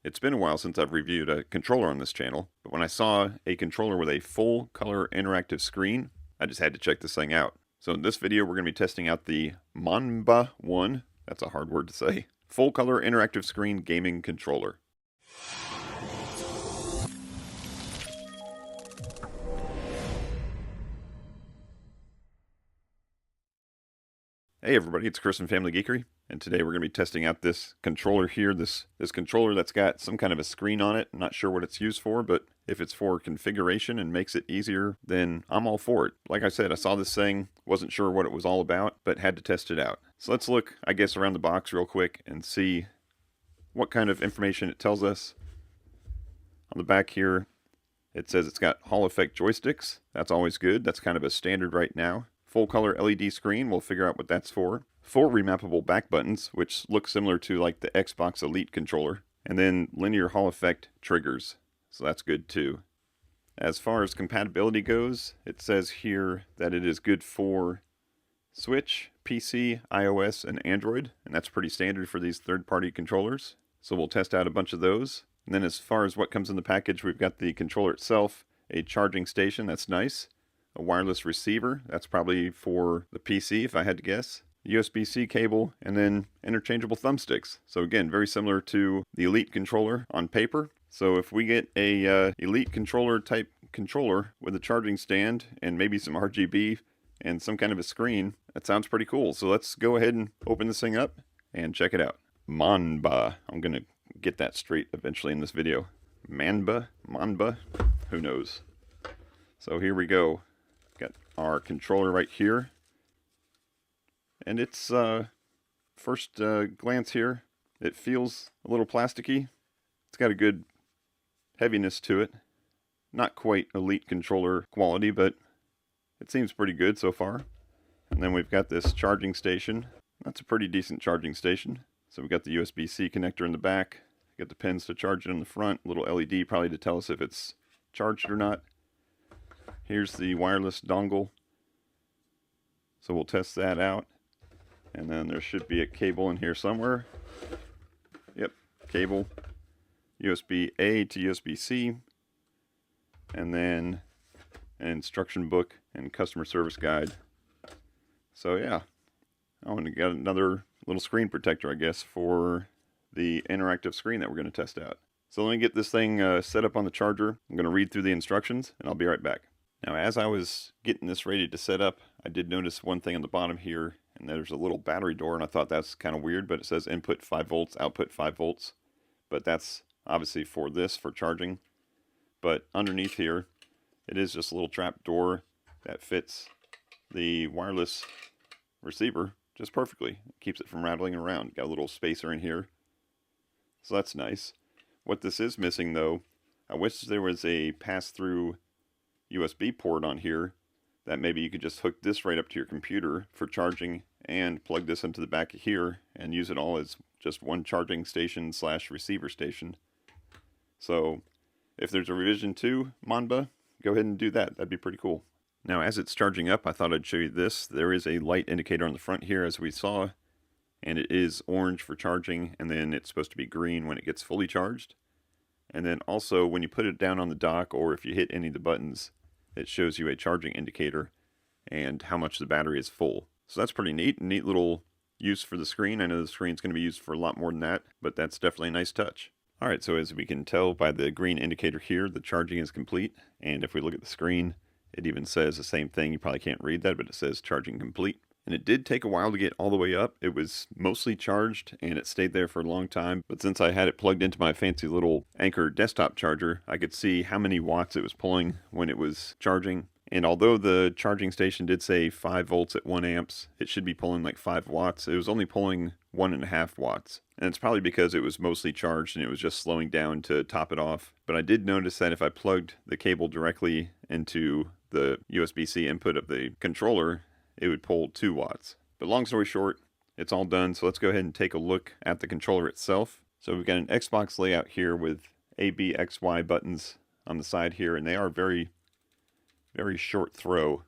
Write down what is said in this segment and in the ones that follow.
It's been a while since I've reviewed a controller on this channel, but when I saw a controller with a full color interactive screen, I just had to check this thing out. So in this video, we're going to be testing out the MANBA One, that's a hard word to say, full color interactive screen gaming controller. Hey everybody, it's Chris from FamilyGeekery, and today we're going to be testing out this controller here, this controller that's got some kind of a screen on it. I'm not sure what it's used for, but if it's for configuration and makes it easier, then I'm all for it. Like I said, I saw this thing, wasn't sure what it was all about, but had to test it out. So let's look, I guess, around the box real quick and see what kind of information it tells us. On the back here, it says it's got Hall effect joysticks. That's always good. That's kind of a standard right now. Full color LED screen, we'll figure out what that's for. 4 remappable back buttons, which look similar to like the Xbox Elite controller. And then linear Hall effect triggers, so that's good too. As far as compatibility goes, it says here that it is good for Switch, PC, iOS, and Android, and that's pretty standard for these third-party controllers. So we'll test out a bunch of those. And then as far as what comes in the package, we've got the controller itself, a charging station, that's nice. A wireless receiver, that's probably for the PC if I had to guess. USB-C cable, and then interchangeable thumbsticks. So again, very similar to the Elite controller on paper. So if we get a Elite controller type controller with a charging stand and maybe some RGB and some kind of a screen, that sounds pretty cool. So let's go ahead and open this thing up and check it out. MANBA, I'm gonna get that straight eventually in this video. MANBA, who knows? So here we go. Got our controller right here, and it's first glance here, it feels a little plasticky. It's got a good heaviness to it. Not quite Elite controller quality, but it seems pretty good so far. And then we've got this charging station. That's a pretty decent charging station. So we've got the USB-C connector in the back, got the pins to charge it in the front, little LED probably to tell us if it's charged or not. Here's the wireless dongle, so we'll test that out. And then there should be a cable in here somewhere. Yep, cable, USB-A to USB-C, and then an instruction book and customer service guide. So yeah, we got another little screen protector, I guess, for the interactive screen that we're going to test out. So let me get this thing set up on the charger. I'm going to read through the instructions, and I'll be right back. Now, as I was getting this ready to set up, I did notice one thing on the bottom here, and there's a little battery door, and I thought that's kind of weird, but it says input 5 volts, output 5 volts. But that's obviously for this, for charging. But underneath here, it is just a little trap door that fits the wireless receiver just perfectly. It keeps it from rattling around. Got a little spacer in here, so that's nice. What this is missing, though, I wish there was a pass-through USB port on here that maybe you could just hook this right up to your computer for charging and plug this into the back of here and use it all as just one charging station slash receiver station. So if there's a revision to MANBA, go ahead and do that. That'd be pretty cool. Now as it's charging up, I thought I'd show you this. There is a light indicator on the front here as we saw, and it is orange for charging, and then it's supposed to be green when it gets fully charged. And then also when you put it down on the dock or if you hit any of the buttons, it shows you a charging indicator and how much the battery is full. So that's pretty neat. Neat little use for the screen. I know the screen's going to be used for a lot more than that, but that's definitely a nice touch. Alright, so as we can tell by the green indicator here, the charging is complete. And if we look at the screen, it even says the same thing. You probably can't read that, but it says charging complete. And it did take a while to get all the way up. It was mostly charged and it stayed there for a long time. But since I had it plugged into my fancy little Anker desktop charger, I could see how many watts it was pulling when it was charging. And although the charging station did say 5 volts at 1 amps, it should be pulling like 5 watts. It was only pulling 1.5 watts. And it's probably because it was mostly charged and it was just slowing down to top it off. But I did notice that if I plugged the cable directly into the USB-C input of the controller, it would pull 2 watts. But long story short, it's all done. So let's go ahead and take a look at the controller itself. So we've got an Xbox layout here with A, B, X, Y buttons on the side here, and they are very short throw.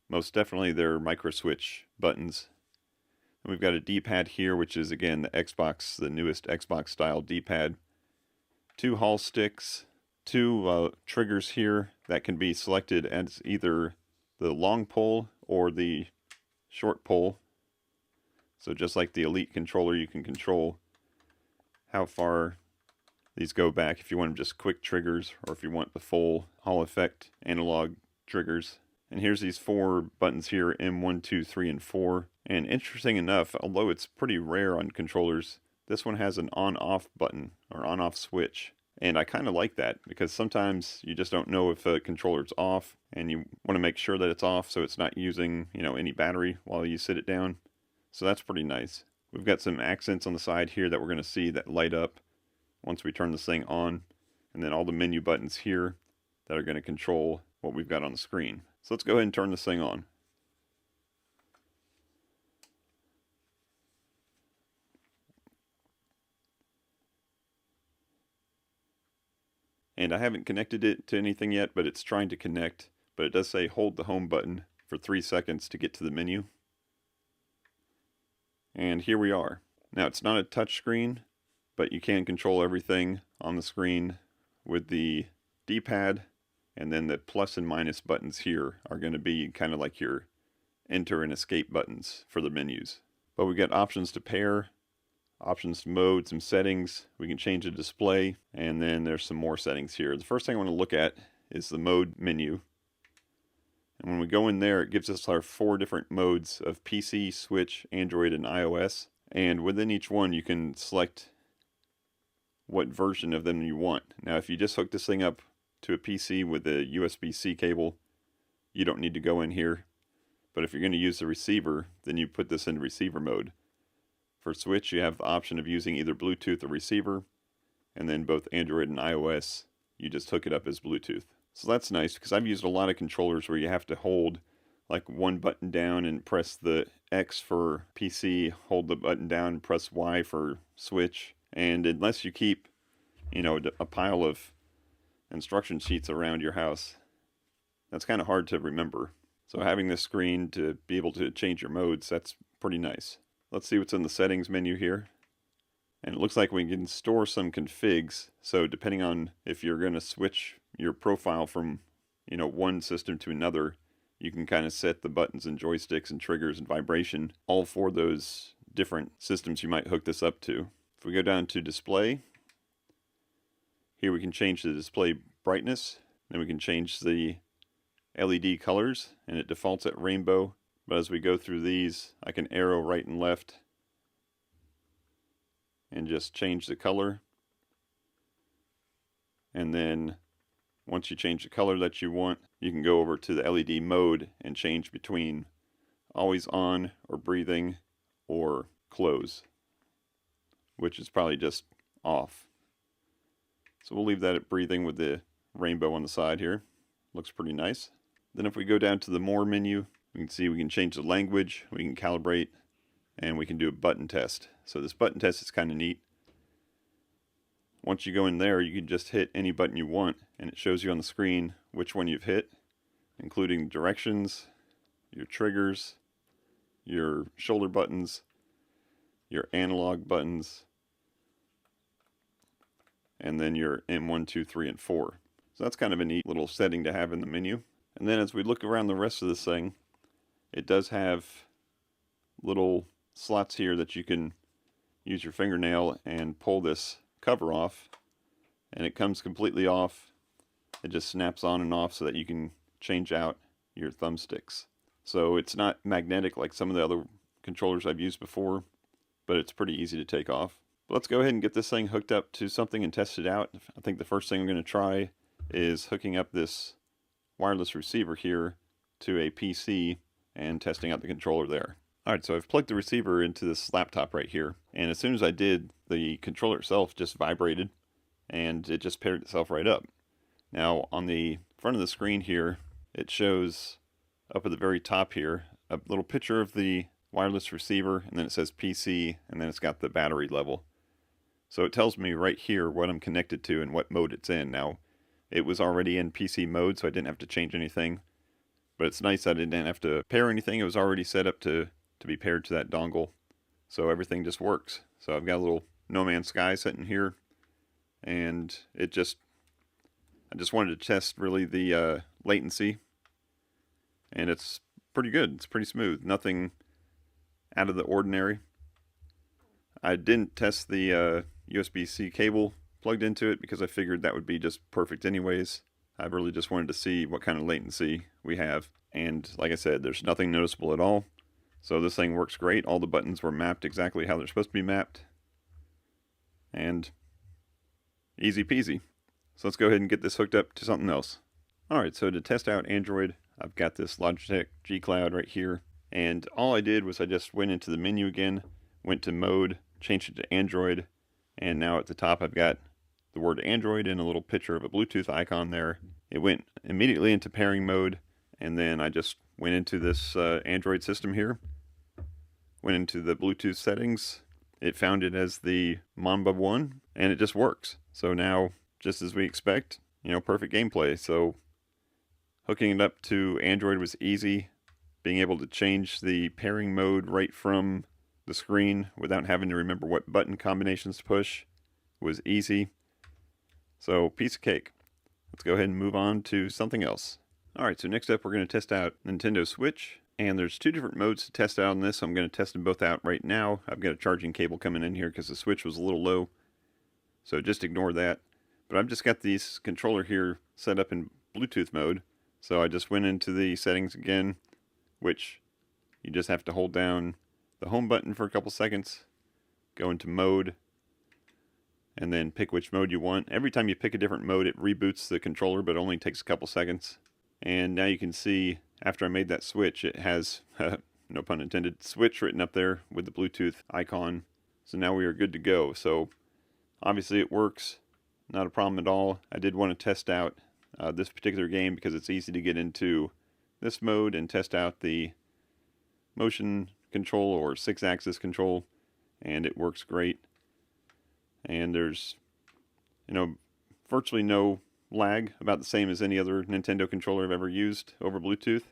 Most definitely they're micro switch buttons. And we've got a D-pad here, which is again the newest Xbox style D-pad. 2 Hall sticks, 2 triggers here that can be selected as either the long pull or the short pull. So just like the Elite controller, you can control how far these go back if you want just quick triggers or if you want the full Hall effect analog triggers. And here's these 4 buttons here, M1, 2, 3, and 4. And interesting enough, although it's pretty rare on controllers, this one has an on-off button or on-off switch. And I kind of like that because sometimes you just don't know if a controller's off and you want to make sure that it's off so it's not using, any battery while you sit it down. So that's pretty nice. We've got some accents on the side here that we're going to see that light up once we turn this thing on. And then all the menu buttons here that are going to control what we've got on the screen. So let's go ahead and turn this thing on. And I haven't connected it to anything yet, but it's trying to connect. But it does say hold the home button for 3 seconds to get to the menu. And here we are. Now it's not a touch screen, but you can control everything on the screen with the D-pad. And then the plus and minus buttons here are going to be kind of like your enter and escape buttons for the menus. But we got options to pair, options to mode, some settings. We can change the display, and then there's some more settings here. The first thing I want to look at is the mode menu. And when we go in there, it gives us our 4 different modes of PC, Switch, Android, and iOS. And within each one, you can select what version of them you want. Now, if you just hook this thing up to a PC with a USB-C cable, you don't need to go in here. But if you're going to use the receiver, then you put this in receiver mode. For Switch, you have the option of using either Bluetooth or receiver, and then both Android and iOS, you just hook it up as Bluetooth. So that's nice because I've used a lot of controllers where you have to hold like one button down and press the X for PC, hold the button down and press Y for Switch. And unless you keep, a pile of instruction sheets around your house, that's kind of hard to remember. So having this screen to be able to change your modes, that's pretty nice. Let's see what's in the settings menu here. And it looks like we can store some configs. So depending on if you're going to switch your profile from, one system to another, you can kind of set the buttons and joysticks and triggers and vibration all for those different systems you might hook this up to. If we go down to display, here we can change the display brightness. Then we can change the LED colors, and it defaults at rainbow. But as we go through these, I can arrow right and left and just change the color. And then once you change the color that you want, you can go over to the LED mode and change between always on or breathing or close, which is probably just off. So we'll leave that at breathing with the rainbow on the side here. Looks pretty nice. Then if we go down to the more menu, we can see we can change the language, we can calibrate, and we can do a button test. So this button test is kind of neat. Once you go in there, you can just hit any button you want, and it shows you on the screen which one you've hit, including directions, your triggers, your shoulder buttons, your analog buttons, and then your M1, 2, 3, and 4. So that's kind of a neat little setting to have in the menu. And then as we look around the rest of this thing, it does have little slots here that you can use your fingernail and pull this cover off, and it comes completely off. It just snaps on and off so that you can change out your thumbsticks. So it's not magnetic like some of the other controllers I've used before, but it's pretty easy to take off. But let's go ahead and get this thing hooked up to something and test it out. I think the first thing I'm going to try is hooking up this wireless receiver here to a PC and testing out the controller there. Alright, so I've plugged the receiver into this laptop right here, and as soon as I did, the controller itself just vibrated and it just paired itself right up. Now on the front of the screen here, it shows up at the very top here a little picture of the wireless receiver, and then it says PC, and then it's got the battery level. So it tells me right here what I'm connected to and what mode it's in. Now, it was already in PC mode, so I didn't have to change anything. But it's nice that I didn't have to pair anything. It was already set up to be paired to that dongle. So everything just works. So I've got a little No Man's Sky sitting here, and I just wanted to test really the latency, and it's pretty good. It's pretty smooth. Nothing out of the ordinary. I didn't test the USB-C cable plugged into it because I figured that would be just perfect anyways. I really just wanted to see what kind of latency we have. And like I said, there's nothing noticeable at all. So this thing works great. All the buttons were mapped exactly how they're supposed to be mapped. And easy peasy. So let's go ahead and get this hooked up to something else. Alright, so to test out Android, I've got this Logitech G Cloud right here. And all I did was I just went into the menu again, went to mode, changed it to Android, and now at the top I've got the word Android and a little picture of a Bluetooth icon there. It went immediately into pairing mode, and then I just went into this Android system here, went into the Bluetooth settings. It found it as the MANBA One, and it just works. So now, just as we expect, perfect gameplay. So hooking it up to Android was easy. Being able to change the pairing mode right from the screen without having to remember what button combinations to push was easy. So piece of cake. Let's go ahead and move on to something else. Alright, so next up we're going to test out Nintendo Switch. And there's two different modes to test out on this. I'm going to test them both out right now. I've got a charging cable coming in here because the Switch was a little low. So just ignore that. But I've just got this controller here set up in Bluetooth mode. So I just went into the settings again, which you just have to hold down the home button for a couple seconds, go into mode, and then pick which mode you want. Every time you pick a different mode, it reboots the controller, but only takes a couple seconds. And now you can see, after I made that switch, it has, no pun intended, switch written up there with the Bluetooth icon. So now we are good to go. So obviously it works, not a problem at all. I did want to test out this particular game because it's easy to get into this mode and test out the motion control or 6-axis control, and it works great. And there's virtually no lag, about the same as any other Nintendo controller I've ever used over Bluetooth.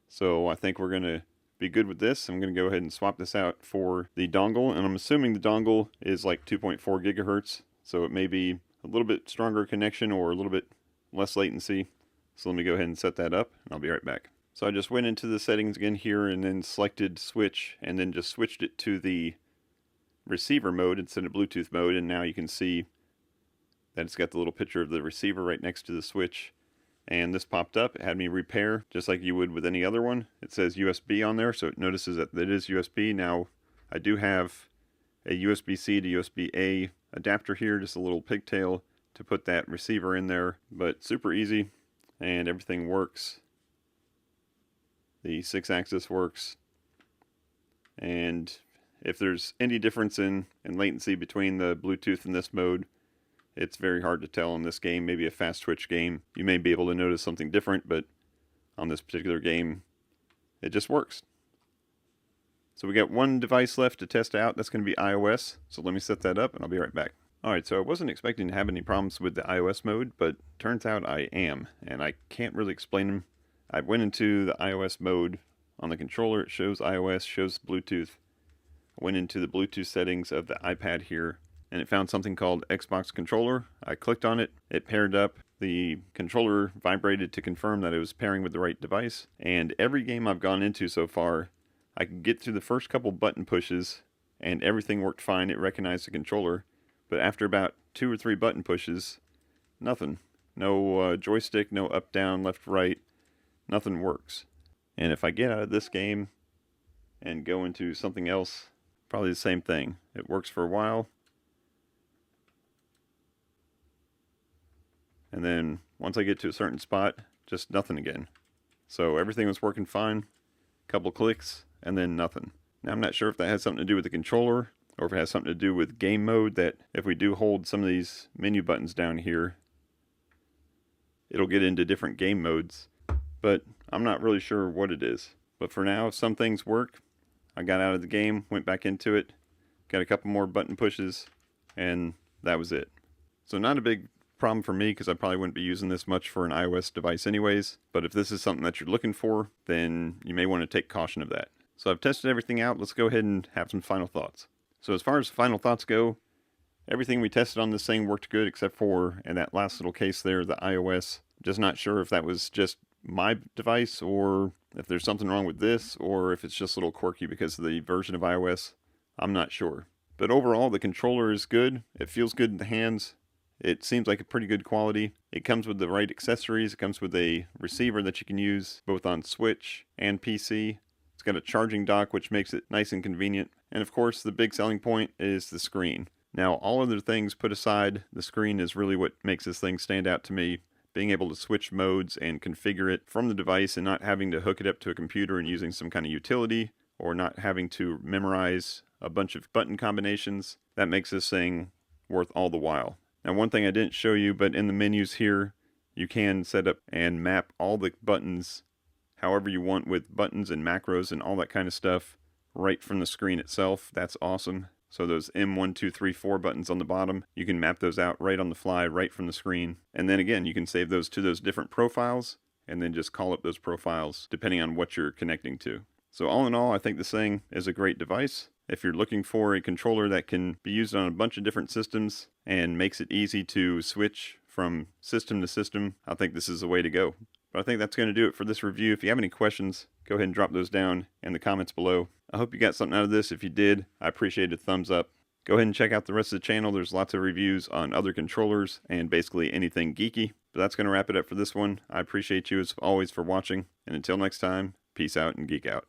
So I think we're going to be good with this. I'm going to go ahead and swap this out for the dongle, and I'm assuming the dongle is like 2.4 gigahertz, so it may be a little bit stronger connection or a little bit less latency. So let me go ahead and set that up, and I'll be right back. So I just went into the settings again here and then selected switch and then just switched it to the receiver mode instead of Bluetooth mode, and now you can see that it's got the little picture of the receiver right next to the switch. And this popped up. It had me repair just like you would with any other one. It says USB on there, so it notices that it is USB. Now I do have a USB-C to USB-A adapter here, just a little pigtail to put that receiver in there, but super easy and everything works. The 6-axis works, and if there's any difference in latency between the Bluetooth and this mode, it's very hard to tell in this game. Maybe a fast twitch game, you may be able to notice something different, but on this particular game, it just works. So we got one device left to test out. That's going to be iOS, so let me set that up and I'll be right back. Alright, so I wasn't expecting to have any problems with the iOS mode, but turns out I am, and I can't really explain them. I went into the iOS mode on the controller. It shows iOS, shows Bluetooth. I went into the Bluetooth settings of the iPad here, and it found something called Xbox Controller. I clicked on it. It paired up. The controller vibrated to confirm that it was pairing with the right device. And every game I've gone into so far, I could get through the first couple button pushes, and everything worked fine. It recognized the controller. But after about 2 or 3 button pushes, nothing. No joystick, no up, down, left, right. Nothing works. And if I get out of this game and go into something else, probably the same thing. It works for a while, and then once I get to a certain spot, just nothing again. So everything was working fine, couple clicks, and then nothing. Now I'm not sure if that has something to do with the controller, or if it has something to do with game mode, that if we do hold some of these menu buttons down here, it'll get into different game modes. But I'm not really sure what it is. But for now, some things work. I got out of the game, went back into it, got a couple more button pushes, and that was it. So not a big problem for me because I probably wouldn't be using this much for an iOS device anyways. But if this is something that you're looking for, then you may want to take caution of that. So I've tested everything out. Let's go ahead and have some final thoughts. So as far as final thoughts go, everything we tested on this thing worked good except for in that last little case there, the iOS. Just not sure if that was just my device or if there's something wrong with this or if it's just a little quirky because of the version of iOS. I'm not sure. But overall, the controller is good. It feels good in the hands. It seems like a pretty good quality. It comes with the right accessories. It comes with a receiver that you can use both on Switch and PC. It's got a charging dock, which makes it nice and convenient. And of course, the big selling point is the screen. Now, all other things put aside, the screen is really what makes this thing stand out to me. Being able to switch modes and configure it from the device and not having to hook it up to a computer and using some kind of utility or not having to memorize a bunch of button combinations, that makes this thing worth all the while. Now, one thing I didn't show you, but in the menus here, you can set up and map all the buttons however you want with buttons and macros and all that kind of stuff right from the screen itself. That's awesome. So those M1, 2, 3, 4 buttons on the bottom, you can map those out right on the fly, right from the screen. And then again, you can save those to those different profiles and then just call up those profiles depending on what you're connecting to. So all in all, I think this thing is a great device. If you're looking for a controller that can be used on a bunch of different systems and makes it easy to switch from system to system, I think this is the way to go. But I think that's going to do it for this review. If you have any questions, go ahead and drop those down in the comments below. I hope you got something out of this. If you did, I appreciate a thumbs up. Go ahead and check out the rest of the channel. There's lots of reviews on other controllers and basically anything geeky. But that's going to wrap it up for this one. I appreciate you as always for watching. And until next time, peace out and geek out.